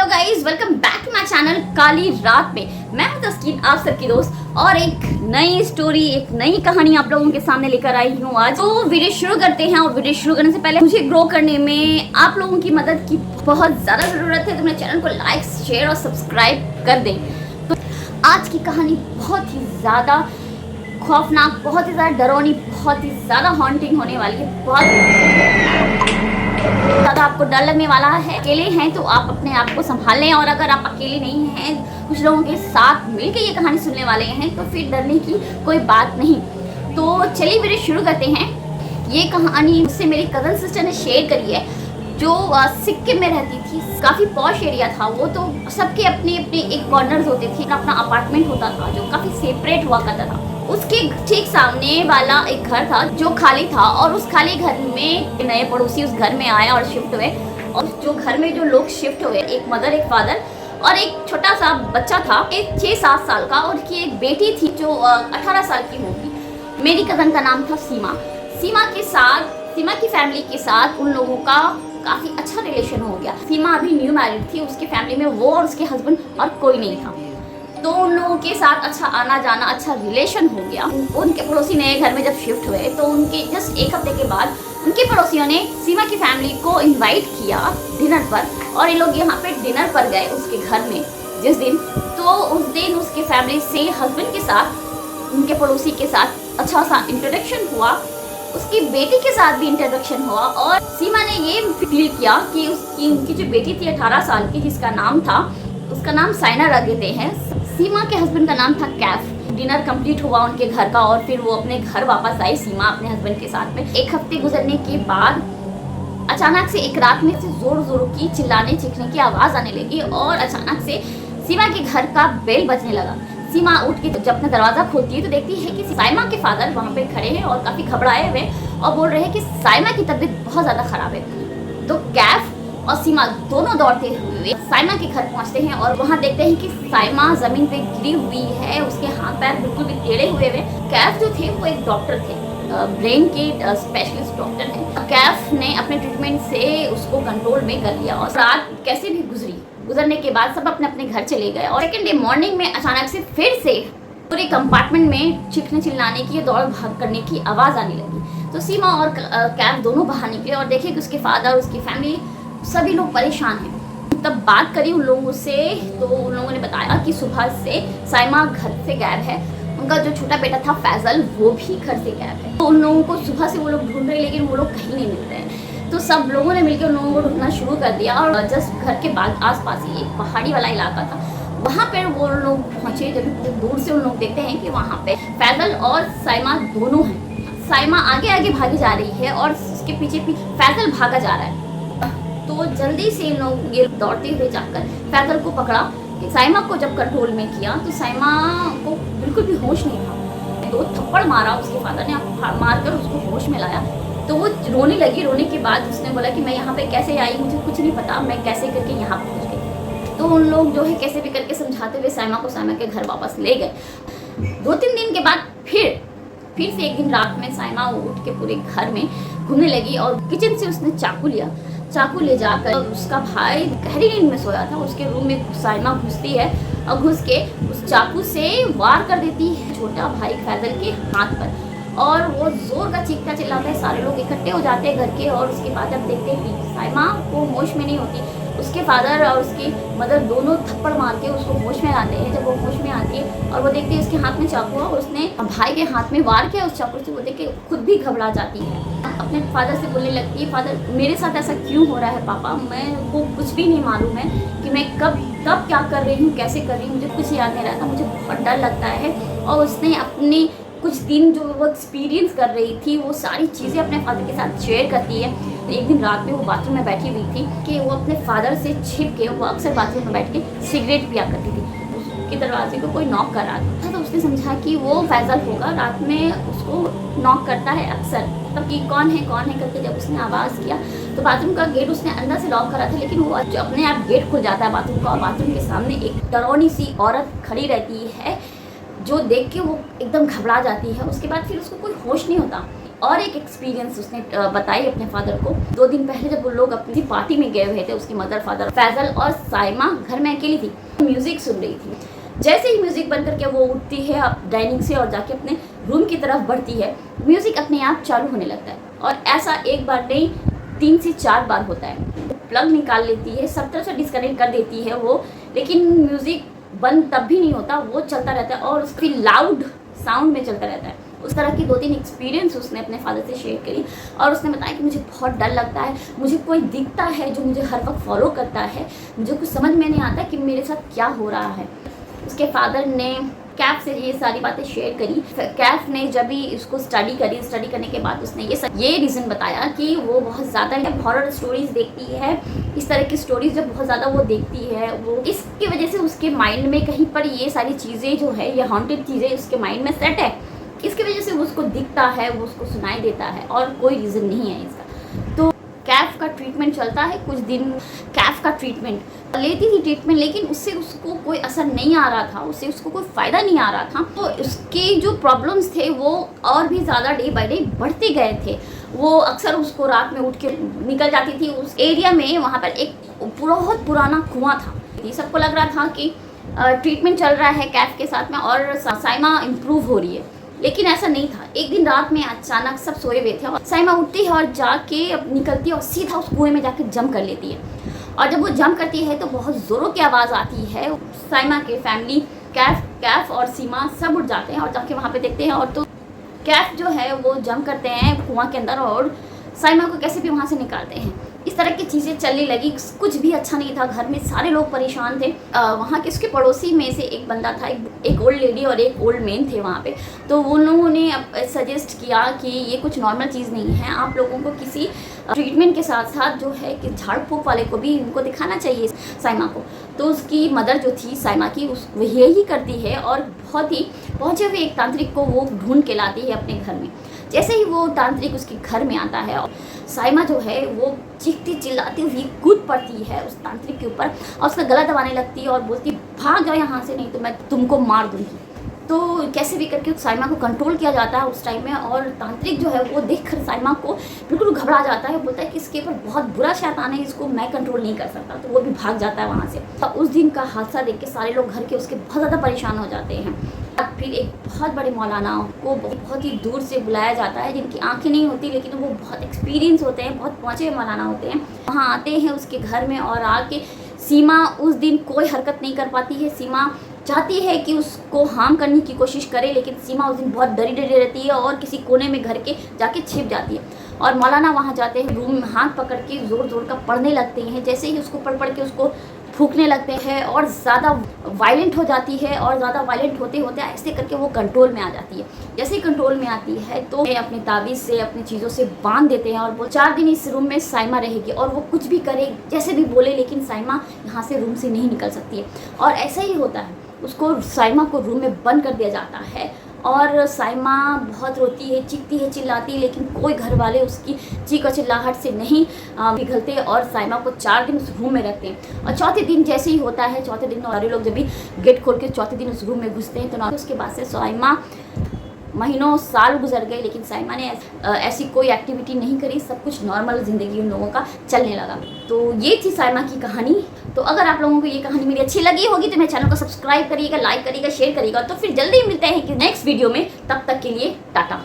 Hello guys, welcome back to my channel काली रात में। मैं हूं तस्कीन, आप सबकी दोस्त, और एक नई स्टोरी, एक नई कहानी आप लोगों के सामने लेकर आई हूं आज। तो वीडियो शुरू करते हैं, और वीडियो शुरू करने से पहले मुझे ग्रो करने में आप लोगों की मदद की बहुत ज़्यादा ज़रूरत है। तो मेरे चैनल को लाइक, शेयर और सब्सक्राइब कर दें। तो आज की कहानी बहुत ही ज़्यादा खौफनाक, बहुत ही ज़्यादा डरावनी, बहुत ही ज़्यादा हॉन्टिंग होने वाली है। बहुत ज़्यादा आपको डर लगने वाला है। अकेले हैं तो आप अपने आप को संभाल लें, और अगर आप अकेले नहीं हैं, कुछ लोगों के साथ मिलकर ये कहानी सुनने वाले हैं, तो फिर डरने की कोई बात नहीं। तो चलिए वीडियो शुरू करते हैं। ये कहानी मुझसे मेरी कज़न सिस्टर ने शेयर करी है, जो सिक्किम में रहती थी। काफ़ी पॉश एरिया था वो, तो सबके अपने अपने एक कॉर्नर्स होते थे, अपना अपार्टमेंट होता था जो काफ़ी सेपरेट हुआ करता था। उसके ठीक सामने वाला एक घर था जो खाली था, और उस खाली घर में नए पड़ोसी उस घर में आए और शिफ्ट हुए। और जो घर में जो लोग शिफ्ट हुए, एक मदर, एक फादर और एक छोटा सा बच्चा था, एक 6-7 साल का, और उसकी एक बेटी थी जो 18 साल की होगी। मेरी कज़न का नाम था सीमा। सीमा की फैमिली के साथ उन लोगों का काफ़ी अच्छा रिलेशन हो गया। सीमा अभी न्यू मैरिड थी, उसके फैमिली में वो और उसके हस्बैंड और कोई नहीं था, तो उन लोगों के साथ अच्छा आना जाना, अच्छा रिलेशन हो गया। उनके पड़ोसी नए घर में जब शिफ्ट हुए, तो उनके जस्ट एक हफ्ते के बाद उनके पड़ोसियों ने सीमा की फैमिली को इनवाइट किया डिनर पर, और ये लोग यहाँ पे डिनर पर गए उसके घर में जिस दिन। तो उस दिन उसके फैमिली से हस्बैंड के साथ, उनके पड़ोसी के साथ अच्छा सा इंट्रोडक्शन हुआ, उसकी बेटी के साथ भी इंट्रोडक्शन हुआ। और सीमा ने ये फील किया कि उनकी जो बेटी थी 18 साल की, जिसका नाम था, उसका नाम साइना रख देते हैं। सीमा के हस्बैंड का नाम था कैफ। डिनर कंप्लीट हुआ उनके घर का, और फिर वो अपने घर वापस आई, सीमा अपने हस्बैंड के साथ में। एक हफ्ते गुजरने के बाद अचानक से एक रात में से जोर जोरों की चिल्लाने चीखने की आवाज़ आने लगी, और अचानक से सीमा के घर का बेल बजने लगा। सीमा उठ के जब अपना दरवाज़ा खोलती है तो देखती है कि साइमा के फादर वहाँ पे खड़े हैं और काफ़ी घबराए हुए, और बोल रहे हैं कि साइमा की तबीयत बहुत ज़्यादा ख़राब है। तो कैफ और सीमा दोनों दौड़ते हुए साइमा के घर पहुंचते हैं, और वहां देखते हैं कि साइमा जमीन पे गिरी हुई है, उसके हाथ पैर बिल्कुल भी टेढ़े हुए हुए। कैफ जो थे वो एक डॉक्टर थे, ब्रेन के स्पेशलिस्ट डॉक्टर हैं। कैफ ने अपने ट्रीटमेंट से उसको कंट्रोल में कर लिया, और रात कैसे भी गुजरने के बाद सब अपने अपने घर चले गए। और सेकेंड डे मॉर्निंग में अचानक से फिर से पूरे कंपार्टमेंट में चीखने चिल्लाने की, दौड़ भाग करने की आवाज़ आने लगी। तो सीमा और कैफ दोनों बाहर निकले और देखे कि उसके फादर, उसकी फैमिली, सभी लोग परेशान हैं। तब बात करी उन लोगों से, तो उन लोगों ने बताया कि सुबह से साइमा घर से गायब है। उनका जो छोटा बेटा था फैजल, वो भी घर से गायब है। तो उन लोगों को सुबह से वो लोग ढूंढ रहे, लेकिन वो लोग कहीं नहीं मिल रहे हैं। तो सब लोगों ने मिलकर उन लोगों को ढूंढना शुरू कर दिया, और जस्ट घर के बाद आसपास ही एक पहाड़ी वाला इलाका था, वहाँ पर वो लोग पहुँचे। जब दूर से उन लोग देखते हैं कि वहाँ पे फैजल और साइमा दोनों हैं। साइमा आगे आगे भागी जा रही है, और उसके पीछे फैजल भागा जा रहा है। तो जल्दी से इन लोग ये दौड़ते हुए जाकर फैजल को पकड़ा। साइमा को जब कंट्रोल में किया तो साइमा को बिल्कुल भी होश नहीं था। 2 थप्पड़ मारा उसके फादर ने, मारकर उसको होश में लाया। तो वो रोने लगी। रोने के बाद उसने बोला कि मैं यहाँ पे कैसे आई, मुझे कुछ नहीं पता, मैं कैसे करके यहाँ पहुँच गई। तो उन लोग जो है कैसे भी करके समझाते हुए साइमा को साइमा के घर वापस ले गए। 2-3 दिन के बाद फिर से एक दिन रात में साइमा उठ के पूरे घर में घूमने लगी, और किचन से उसने चाकू ले जाकर उसका भाई गहरी नींद में सोया था, उसके रूम में साइमा घुसती है, और घुस के उस चाकू से वार कर देती है छोटा भाई फैजल के हाथ पर, और वो जोर का चीखता चिल्लाता है। सारे लोग इकट्ठे हो जाते हैं घर के, और उसके बाद जब देखते हैं कि साइमा को होश में नहीं होती, उसके फादर और उसकी मदर दोनों थप्पड़ मार के उसको होश में लाते हैं। जब वो होश में आती है और वो देखती है उसके हाथ में चाकू है, और उसने भाई के हाथ में वार किया उस चाकू से, वो देख के खुद भी घबरा जाती है। अपने फादर से बोलने लगती है, फादर मेरे साथ ऐसा क्यों हो रहा है पापा, मैं को कुछ भी नहीं मालूम है कि मैं कब क्या कर रही हूँ, कैसे कर रही हूँ, मुझे कुछ याद नहीं रहता, मुझे बहुत डर लगता है। और उसने अपनी कुछ दिन जो वो एक्सपीरियंस कर रही थी, वो सारी चीज़ें अपने फादर के साथ शेयर करती है। तो एक दिन रात में वो बाथरूम में बैठी हुई थी कि वो अपने फादर से छिप के, वो अक्सर बाथरूम में बैठ के सिगरेट पिया करती थी। उसके दरवाजे को कोई नॉक कर रहा था, तो उसने समझा कि वो फैजल होगा, रात में उसको नॉक करता है अक्सर। तब कि कौन है करके जब उसने आवाज़ किया, तो बाथरूम का गेट उसने अंदर से लॉक करा था, लेकिन वो अपने आप गेट खुल जाता है बाथरूम का, और बाथरूम के सामने एक डरावनी सी औरत खड़ी रहती है, जो देख के वो एकदम घबरा जाती है। उसके बाद फिर उसको कोई होश नहीं होता। और एक एक्सपीरियंस उसने बताई अपने फादर को। 2 दिन पहले जब वो लोग अपनी पार्टी में गए हुए थे, उसकी मदर, फादर, फैजल और साइमा घर में अकेली थी, म्यूजिक सुन रही थी। जैसे ही म्यूजिक बंद करके वो उठती है डाइनिंग से और जाके अपने रूम की तरफ बढ़ती है, म्यूजिक अपने आप चालू होने लगता है। और ऐसा एक बार नहीं 3 से 4 बार होता है। प्लग निकाल लेती है, सब तरह से डिस्कनेक्ट कर देती है वो, लेकिन म्यूजिक बंद तब भी नहीं होता, वो चलता रहता है और उसकी लाउड साउंड में चलता रहता है। उस तरह की 2-3 एक्सपीरियंस उसने अपने फादर से शेयर करी और उसने बताया कि मुझे बहुत डर लगता है, मुझे कोई दिखता है जो मुझे हर वक्त फॉलो करता है, मुझे कुछ समझ में नहीं आता कि मेरे साथ क्या हो रहा है। उसके फादर ने कैफ से ये सारी बातें शेयर करी। कैफ ने जब भी इसको स्टडी करने के बाद उसने ये रीज़न बताया कि वो बहुत ज़्यादा हॉरर स्टोरीज़ देखती है। इस तरह की स्टोरीज़ जब बहुत ज़्यादा वो देखती है, वो इसकी वजह से उसके माइंड में कहीं पर ये सारी चीज़ें जो है, ये हॉन्टेड चीज़ें उसके माइंड में सेट है। इसकी वजह से वो उसको दिखता है, वो उसको सुनाई देता है और कोई रीज़न नहीं है इसका। तो कैफ का ट्रीटमेंट चलता है कुछ दिन। कैफ का ट्रीटमेंट लेती थी लेकिन उससे उसको कोई असर नहीं आ रहा था, उससे उसको कोई फ़ायदा नहीं आ रहा था। तो उसके जो प्रॉब्लम्स थे वो और भी ज़्यादा डे बाय डे बढ़ते गए थे। वो अक्सर उसको रात में उठ के निकल जाती थी उस एरिया में। वहाँ पर एक बहुत पुराना कुआं था। सबको लग रहा था कि ट्रीटमेंट चल रहा है कैफ के साथ में और साइमा इम्प्रूव हो रही है, लेकिन ऐसा नहीं था। एक दिन रात में अचानक सब सोए हुए थे और साइमा उठती है और जाके निकलती है और सीधा उस कुएं में जाके जंप कर लेती है। और जब वो जंप करती है तो बहुत ज़ोरों की आवाज़ आती है। साइमा के फैमिली कैफ और सीमा सब उठ जाते हैं और जाके वहाँ पे देखते हैं। और तो कैफ जो है वो जंप करते हैं कुआं के अंदर और साइमा को कैसे भी वहाँ से निकालते हैं। इस तरह की चीज़ें चलने लगी। कुछ भी अच्छा नहीं था, घर में सारे लोग परेशान थे। वहाँ के उसके पड़ोसी में से एक बंदा था, एक ओल्ड लेडी और एक ओल्ड मैन थे वहाँ पे। तो उन लोगों ने सजेस्ट किया कि ये कुछ नॉर्मल चीज़ नहीं है, आप लोगों को किसी ट्रीटमेंट के साथ साथ जो है कि झाड़ फूँक वाले को भी इनको दिखाना चाहिए साइमा को। तो उसकी मदर जो थी साइमा की, वो यही करती है और बहुत ही पहुँचे हुए एक तांत्रिक को वो ढूंढ के लाती है अपने घर में। जैसे ही वो तांत्रिक उसके घर में आता है और साइमा जो है वो चीखती चिल्लाती हुई कूद पड़ती है उस तांत्रिक के ऊपर और उसका गला दबाने लगती है और बोलती भाग जाओ यहाँ से, नहीं तो मैं तुमको मार दूँगी। तो कैसे भी करके साइमा को कंट्रोल किया जाता है उस टाइम में और तांत्रिक जो है वो देखकर साइमा को बिल्कुल घबरा जाता है, बोलता है कि इसके ऊपर बहुत बुरा शैतान है, इसको मैं कंट्रोल नहीं कर सकता। तो वो भी भाग जाता है वहाँ से। तो उस दिन का हादसा देख के सारे लोग घर के उसके बहुत ज़्यादा परेशान हो जाते हैं। फिर एक बहुत बड़े मौलाना को बहुत ही दूर से बुलाया जाता है, जिनकी आंखें नहीं होती लेकिन वो बहुत एक्सपीरियंस होते हैं, बहुत पहुँचे हुए मौलाना होते हैं। वहाँ आते हैं उसके घर में और आके सीमा उस दिन कोई हरकत नहीं कर पाती है। सीमा चाहती है कि उसको हार्म करने की कोशिश करे, लेकिन सीमा उस दिन बहुत डरी रहती है और किसी कोने में घर के जाके छिप जाती है। और मौलाना वहाँ जाते हैं, रूम में हाथ पकड़ के ज़ोर ज़ोर का पढ़ने लगते हैं। जैसे ही उसको पढ़ के उसको फूंकने लगते हैं और ज़्यादा वायलेंट हो जाती है और ज़्यादा वायलेंट होते होते ऐसे करके वो कंट्रोल में आ जाती है। जैसे ही कंट्रोल में आती है तो अपने ताबीज़ से अपनी चीज़ों से बांध देते हैं और वो 4 दिन इस रूम में साइमा रहेगी और वो कुछ भी करे, जैसे भी बोले, लेकिन साइमा यहाँ से रूम से नहीं निकल सकती है। और ऐसा ही होता है, उसको साइमा को रूम में बंद कर दिया जाता है और साइमा बहुत रोती है, चीखती है, चिल्लाती है, लेकिन कोई घर वाले उसकी चीख और चिल्लाहट से नहीं पिघलते और साइमा को 4 दिन उस रूम में रखते हैं। और चौथे दिन जैसे ही होता है, चौथे दिन सारे लोग जब भी गेट खोल के चौथे दिन उस रूम में घुसते हैं तो उसके बाद से साइमा महीनों साल गुजर गए, लेकिन साइमा ने ऐसी कोई एक्टिविटी नहीं करी। सब कुछ नॉर्मल ज़िंदगी उन लोगों का चलने लगा। तो ये थी साइमा की कहानी। तो अगर आप लोगों को ये कहानी मेरी अच्छी लगी होगी तो मेरे चैनल को सब्सक्राइब करिएगा, लाइक करिएगा, शेयर करिएगा। तो फिर जल्दी मिलते हैं कि नेक्स्ट वीडियो में। तब तक के लिए टाटा।